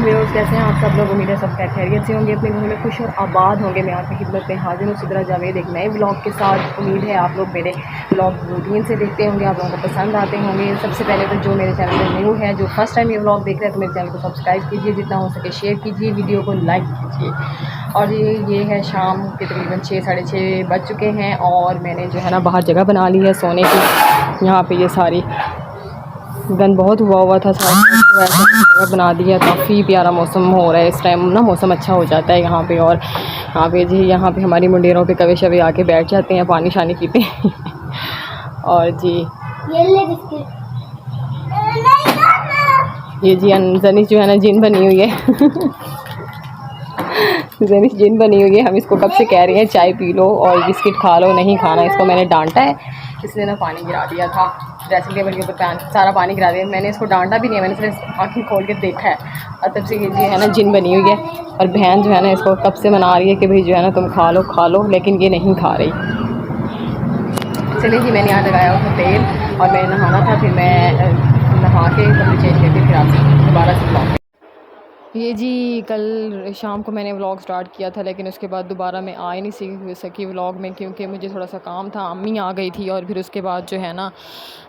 वालेकुम व्यूअर्स, कैसे हैं आप सब लोग। उम्मीद है सब खैरियत से होंगे, अपने घर में खुश और आबाद होंगे। मैं आपकी खिदमत में हाजिर हूँ सिद्रा जावेद एक नए ब्लॉग के साथ। उम्मीद है आप लोग मेरे ब्लॉग रूटीन से देखते होंगे, आप लोगों को पसंद आते होंगे। सबसे पहले तो जो मेरे चैनल में न्यू है, जो फर्स्ट टाइम ये ब्लॉग देख रहे हैं, तो मेरे चैनल को सब्सक्राइब कीजिए, जितना हो सके शेयर कीजिए, वीडियो को लाइक कीजिए। और ये है शाम के तकरीबन 6 साढ़े 6 बज चुके हैं और मैंने जो है ना बाहर जगह बना ली है सोने की। यहाँ पे ये सारी गंद बहुत हुआ था, सारा वैसा जगह बना दिया। काफ़ी प्यारा मौसम हो रहा है इस टाइम ना, मौसम अच्छा हो जाता है यहाँ पे। और यहाँ पे जी, यहाँ पे हमारी मुंडेरों पे कभी शभी आके बैठ जाते हैं, पानी शानी पीते हैं। और जी ये जी जनिश जो है ना जिन बनी हुई है। जनिश जिन बनी हुई है। हम इसको कब से कह रहे हैं चाय पी लो और बिस्किट खा लो, नहीं खाना। इसको मैंने डांटा है, इसने ना पानी गिरा दिया था ड्रेसिंग टेबल के ऊपर, सारा पानी गिरा दिया। मैंने इसको डांटा भी नहीं है, मैंने सिर्फ आँखें खोल के देखा है। और तब से ये जो है ना जिन बनी हुई है। और बहन जो है ना इसको कब से मना रही है कि भाई जो है ना तुम खा लो, लेकिन ये नहीं खा रही। चलिए जी, मैंने यहाँ लगाया उसको तेल और मैं नहाना था, फिर मैं नहा के कपड़े चेंज करके फिर आपसे दोबारा से ब्लॉग। ये जी कल शाम को मैंने व्लॉग स्टार्ट किया था, लेकिन उसके बाद दोबारा मैं आ ही नहीं सकी व्लॉग में, क्योंकि मुझे थोड़ा सा काम था। अम्मी आ गई थी और फिर उसके बाद जो है ना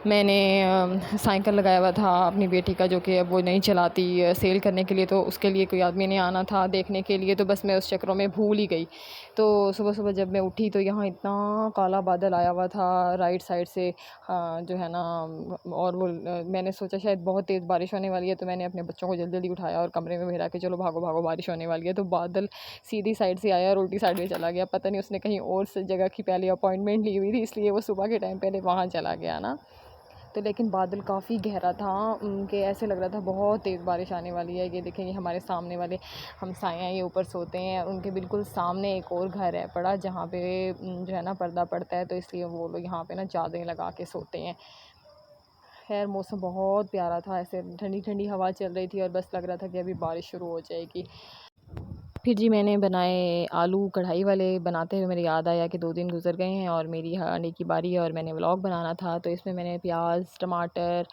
मैंने साइकिल लगाया हुआ था अपनी बेटी का, जो कि अब वो नहीं चलाती सेल करने के लिए, तो उसके लिए कोई आदमी ने आना था देखने के लिए। तो बस मैं उस चक्रों में भूल ही गई। तो सुबह सुबह जब मैं उठी तो यहाँ इतना काला बादल आया हुआ था राइट साइड से, जो है ना। और वो मैंने सोचा शायद बहुत तेज़ बारिश होने वाली है, तो मैंने अपने बच्चों को जल्दी जल्दी उठाया और कमरे में भिड़ा के चलो भागो भागो बारिश होने वाली है। तो बादल सीधी साइड से आया और उल्टी साइड में चला गया। पता नहीं उसने कहीं और जगह की पहले अपॉइंटमेंट ली हुई थी, इसलिए वो सुबह के टाइम पहले वहाँ चला गया ना। तो लेकिन बादल काफ़ी गहरा था, उनके ऐसे लग रहा था बहुत तेज़ बारिश आने वाली है। ये देखेंगे हमारे सामने वाले हमसाए हैं, ये ऊपर सोते हैं, उनके बिल्कुल सामने एक और घर है पड़ा, जहाँ पे जो है ना पर्दा पड़ता है, तो इसलिए वो लोग यहाँ पे ना चादरें लगा के सोते हैं। खैर मौसम बहुत प्यारा था, ऐसे ठंडी ठंडी हवा चल रही थी और बस लग रहा था कि अभी बारिश शुरू हो जाएगी। फिर जी मैंने बनाए आलू कढ़ाई वाले। बनाते हुए मेरे याद आया कि 2 दिन गुजर गए हैं और मेरी आने की बारी है और मैंने व्लॉग बनाना था। तो इसमें मैंने प्याज, टमाटर,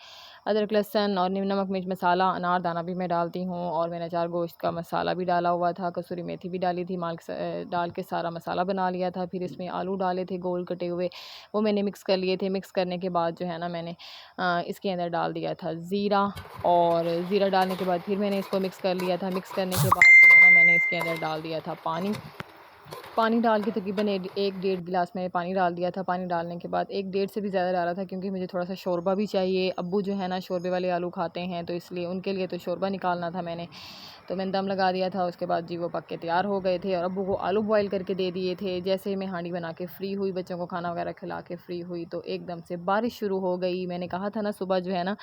अदरक, लहसुन और नमक मिर्च मसाला, अनारदाना भी मैं डालती हूँ, और मैंने 4 गोश्त का मसाला भी डाला हुआ था, कसूरी मेथी भी डाली थी, डाल के सारा मसाला बना लिया था। फिर इसमें आलू डाले थे गोल कटे हुए, वो मैंने मिक्स कर लिए थे। मिक्स करने के बाद जो है ना मैंने इसके अंदर डाल दिया था ज़ीरा, और ज़ीरा डालने के बाद फिर मैंने इसको मिक्स कर लिया था। मिक्स करने के बाद जो है ना मैंने इसके अंदर डाल दिया था पानी डाल के तकरीबन 1-1.5 गिलास मैंने पानी डाल दिया था। पानी डालने के बाद 1-1.5 से भी ज़्यादा डाला था, क्योंकि मुझे थोड़ा सा शोरबा भी चाहिए। अब्बू जो है ना शोरबे वाले आलू खाते हैं, तो इसलिए उनके लिए तो शोरबा निकालना था मैंने। तो मैंने दम लगा दिया था। उसके बाद जी वो पक के तैयार हो गए थे और अब्बू को आलू बॉयल करके दे दिए थे। जैसे ही मैं हांडी बना के फ्री हुई, बच्चों को खाना वगैरह खिला के फ्री हुई, तो एकदम से बारिश शुरू हो गई। मैंने कहा था ना सुबह जो है ना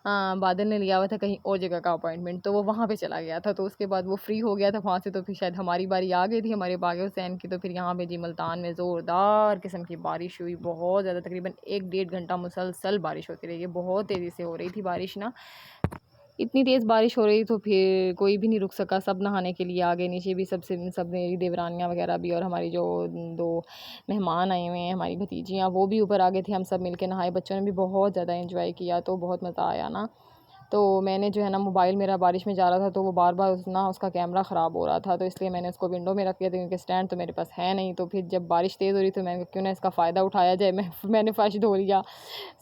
बादल ने लिया हुआ था कहीं और जगह का अपॉइंटमेंट, तो वो वहाँ पे चला गया था। तो उसके बाद वो फ्री हो गया था वहाँ से, तो फिर शायद हमारी बारी आ गई थी, हमारे बागे हुसैन की। तो फिर यहाँ पे जी मुल्तान में ज़ोरदार किस्म की बारिश हुई, बहुत ज़्यादा, तकरीबन 1-1.5 घंटा मुसलसल बारिश होती रही है। बहुत तेज़ी से हो रही थी बारिश ना, इतनी तेज़ बारिश हो रही, तो फिर कोई भी नहीं रुक सका, सब नहाने के लिए आ गए नीचे भी। सब मेरी देवरानियाँ वगैरह भी, और हमारी जो 2 मेहमान आए हुए हैं, हमारी भतीजियाँ, वो भी ऊपर आ गए थे। हम सब मिलके नहाए, बच्चों ने भी बहुत ज़्यादा एंजॉय किया, तो बहुत मज़ा आया ना। तो मैंने जो है ना मोबाइल मेरा बारिश में जा रहा था, तो वो बार बार ना उसका कैमरा ख़राब हो रहा था, तो इसलिए मैंने उसको विंडो में रख दिया था, क्योंकि स्टैंड तो मेरे पास है नहीं। तो फिर जब बारिश तेज़ हो रही, तो मैंने क्यों ना इसका फ़ायदा उठाया जाए। मैंने फ़र्श धो लिया,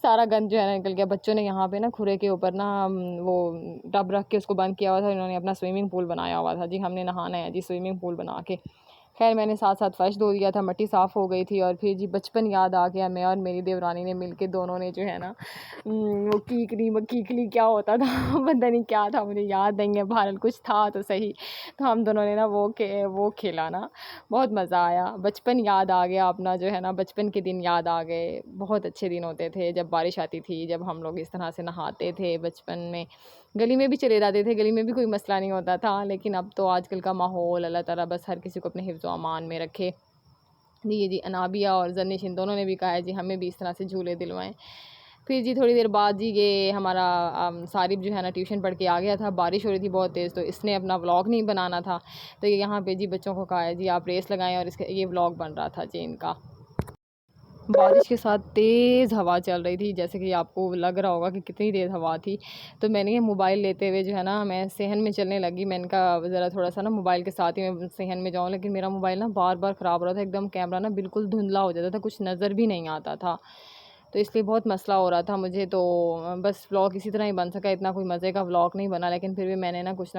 सारा गंद जो है ना निकल गया। बच्चों ने यहाँ पे ना खुरे के ऊपर ना वो टब रख के उसको बंद किया हुआ था, इन्होंने अपना स्विमिंग पूल बनाया हुआ था जी। हमने नहाना है जी स्विमिंग पूल बना के। खैर मैंने साथ साथ फ़र्श धो दिया था, मिट्टी साफ़ हो गई थी। और फिर जी बचपन याद आ गया। मैं और मेरी देवरानी ने मिलके, दोनों ने जो है ना वो कीकली क्या होता था पता नहीं क्या था, मुझे याद नहीं है, बहरहाल कुछ था तो सही। तो हम दोनों ने ना वो खेला ना, बहुत मज़ा आया। बचपन याद आ गया अपना, जो है ना बचपन के दिन याद आ गए। बहुत अच्छे दिन होते थे जब बारिश आती थी, जब हम लोग इस तरह से नहाते थे बचपन में। गली में भी चले जाते थे, गली में भी कोई मसला नहीं होता था। लेकिन अब तो आजकल का माहौल, अल्लाह ताला बस हर किसी को अपने हिफ्ज़ व अमान में रखे। जी अनाबिया और जनिश इन दोनों ने भी कहा है जी हमें भी इस तरह से झूले दिलवाएं। फिर जी थोड़ी देर बाद जी ये हमारा सारिब जो है ना ट्यूशन पढ़ के आ गया था। बारिश हो रही थी बहुत तेज़, तो इसने अपना व्लॉग नहीं बनाना था, तो ये यहाँ पे जी बच्चों को कहा है जी आप रेस लगाएं, और इसके ये व्लॉग बन रहा था जी इनका। बारिश के साथ तेज़ हवा चल रही थी, जैसे कि आपको लग रहा होगा कि कितनी तेज़ हवा थी। तो मैंने ये मोबाइल लेते हुए जो है ना मैं सेहन में चलने लगी। मैंने कहा ज़रा थोड़ा-सा ना मोबाइल के साथ ही मैं सेहन में जाऊँ, लेकिन मेरा मोबाइल ना बार-बार ख़राब हो रहा था। एकदम कैमरा ना बिल्कुल धुंधला हो जाता था, कुछ नज़र भी नहीं आता था। तो इसलिए बहुत मसला हो रहा था मुझे। तो बस व्लॉग इसी तरह ही बन सका, इतना कोई मज़े का व्लॉग नहीं बना, लेकिन फिर भी मैंने ना कुछ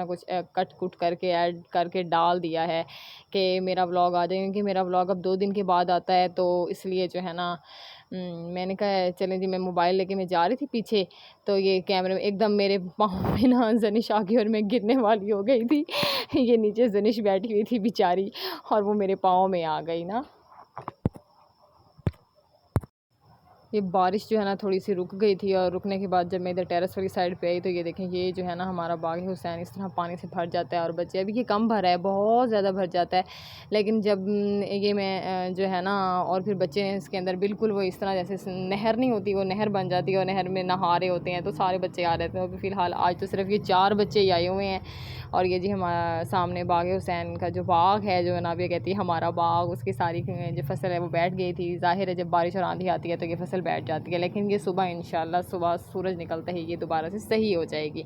कट कुट करके ऐड करके डाल दिया है कि मेरा व्लॉग आ जाए, क्योंकि मेरा व्लॉग अब 2 दिन के बाद आता है। तो इसलिए जो है ना मैंने कहा चलें जी, मैं मोबाइल लेके मैं जा रही थी पीछे, तो ये कैमरे में एकदम मेरे पाँव में ना जनिश आ गई और मैं गिरने वाली हो गई थी। ये नीचे जनिश बैठी हुई थी बेचारी, और वो मेरे पाँव में आ गई ना। ये बारिश जो है ना थोड़ी-सी रुक गई थी, और रुकने के बाद जब मैं इधर टेरेस वाली साइड पे आई, तो ये देखें, ये जो है ना हमारा बाग हुसैन इस तरह पानी से भर जाता है। और बच्चे अभी ये कम भरा है, बहुत ज़्यादा भर जाता है, लेकिन जब ये मैं जो है ना और फिर बच्चे हैं इसके अंदर, बिल्कुल वो इस तरह जैसे नहर नहीं होती, वो नहर बन जाती है और नहर में नहा रहे होते हैं, तो सारे बच्चे आ रहते हैं। अभी फ़िलहाल आज तो सिर्फ ये 4 बच्चे ही आए हुए हैं। और ये जी हमारा सामने बाग हुसैन का जो बाग है, जो नाबिया कहती है हमारा बाग, उसकी सारी जो फसल है वो बैठ गई थी। ज़ाहिर है जब बारिश और आंधी आती है तो ये फसल बैठ जाती है, लेकिन ये सुबह इंशाल्लाह सुबह सूरज निकलते ही ये दोबारा से सही हो जाएगी।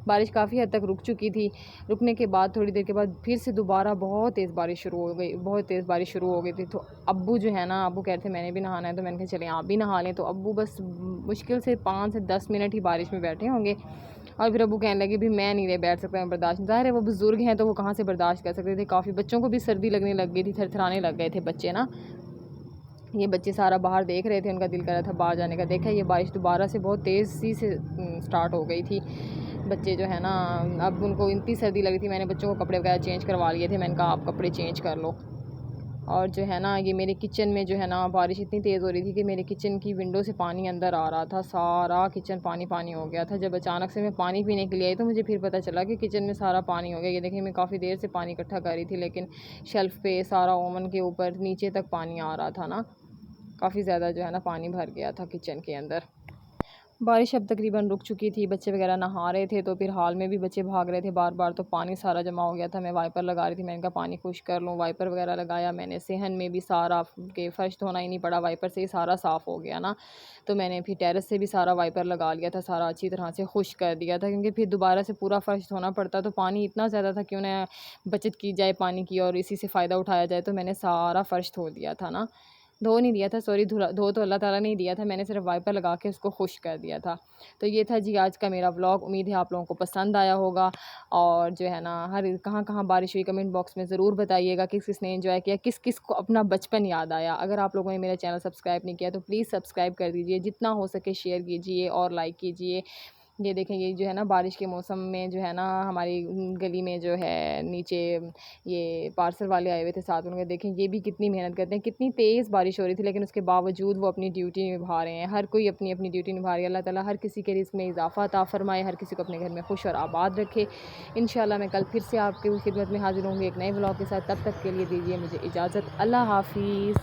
बारिश काफ़ी हद तक रुक चुकी थी। रुकने के बाद थोड़ी देर के बाद फिर से दोबारा बहुत तेज़ बारिश शुरू हो गई, बहुत तेज़ बारिश शुरू हो गई थी। तो अब्बू जो है ना, अब्बू कह रहे थे मैंने भी नहाना है, तो मैंने कहा चलें आप भी नहा लें। तो अब्बू बस मुश्किल से 5 से 10 मिनट ही बारिश में बैठे होंगे, और फिर अब्बू कहने लगे भी मैं नहीं रह बैठ सकता, मैं बर्दाश्त, ज़ाहिर है वो बुज़ुर्ग हैं तो वो कहाँ से बर्दाश्त कर सकते थे। काफ़ी बच्चों को भी सर्दी लगने लग गई थी, थरथराने लग गए थे बच्चे ना। ये बच्चे सारा बाहर देख रहे थे, उनका दिल कर रहा था बाहर जाने का। देखा ये बारिश दोबारा से बहुत तेज़ी से स्टार्ट हो गई थी। बच्चे जो है ना, अब उनको इतनी सर्दी लगी थी, मैंने बच्चों को कपड़े वगैरह चेंज करवा लिए थे। मैंने कहा आप कपड़े चेंज कर लो। और जो है ना ये मेरे किचन में जो है ना बारिश इतनी तेज़ हो रही थी कि मेरे किचन की विंडो से पानी अंदर आ रहा था, सारा किचन पानी पानी हो गया था। जब अचानक से मैं पानी पीने के लिए आई तो मुझे फिर पता चला कि किचन में सारा पानी हो गया। ये देखिए मैं काफ़ी देर से पानी इकट्ठा कर रही थी, लेकिन शेल्फ़ पे सारा ओवन के ऊपर नीचे तक पानी आ रहा था ना, काफ़ी ज़्यादा जो है ना पानी भर गया था किचन के अंदर। बारिश अब तकरीबन रुक चुकी थी, बच्चे वगैरह नहा रहे थे, तो फिर हाल में भी बच्चे भाग रहे थे बार बार, तो पानी सारा जमा हो गया था। मैं वाइपर लगा रही थी, मैंने कहा पानी खुश कर लूँ, वाइपर वगैरह लगाया मैंने। सेहन में भी सारा के फ़र्श धोना ही नहीं पड़ा, वाइपर से ही सारा साफ़ हो गया ना। तो मैंने फिर टेरेस से भी सारा वाइपर लगा लिया था, सारा अच्छी तरह से खुश कर दिया था, क्योंकि फिर दोबारा से पूरा फ़र्श धोना पड़ता। तो पानी इतना ज़्यादा था, क्यों ना बचत की जाए पानी की और इसी से फ़ायदा उठाया जाए। तो मैंने सारा फ़र्श धो दिया था ना, धो नहीं दिया था, सॉरी, धो तो अल्लाह ताला ने ही दिया था, मैंने सिर्फ वाइपर लगा के उसको खुश कर दिया था। तो ये था जी आज का मेरा व्लॉग। उम्मीद है आप लोगों को पसंद आया होगा। और जो है ना हर कहाँ कहाँ बारिश हुई कमेंट बॉक्स में ज़रूर बताइएगा, किस किस ने एंजॉय किया, किस किस को अपना बचपन याद आया। अगर आप लोगों ने मेरा चैनल सब्सक्राइब नहीं किया तो प्लीज़ सब्सक्राइब कर दीजिए, जितना हो सके शेयर कीजिए और लाइक कीजिए। ये देखें, ये जो है ना बारिश के मौसम में जो है ना हमारी गली में जो है नीचे ये पार्सल वाले आए हुए थे साथ, उनके देखें ये भी कितनी मेहनत करते हैं। कितनी तेज़ बारिश हो रही थी, लेकिन उसके बावजूद वो अपनी ड्यूटी निभा रहे हैं। हर कोई अपनी अपनी ड्यूटी निभा रही है। अल्लाह ताला हर किसी के रिज़्क़ में इजाफ़ा अता फ़रमाए, हर किसी को अपने घर में खुश और आबाद रखे। इंशाल्लाह मैं कल फिर से आपकी खिदमत में हाज़िर होंगी एक नए व्लॉग के साथ। तब तक के लिए दीजिए मुझे इजाज़त। अल्लाह हाफ़िज़।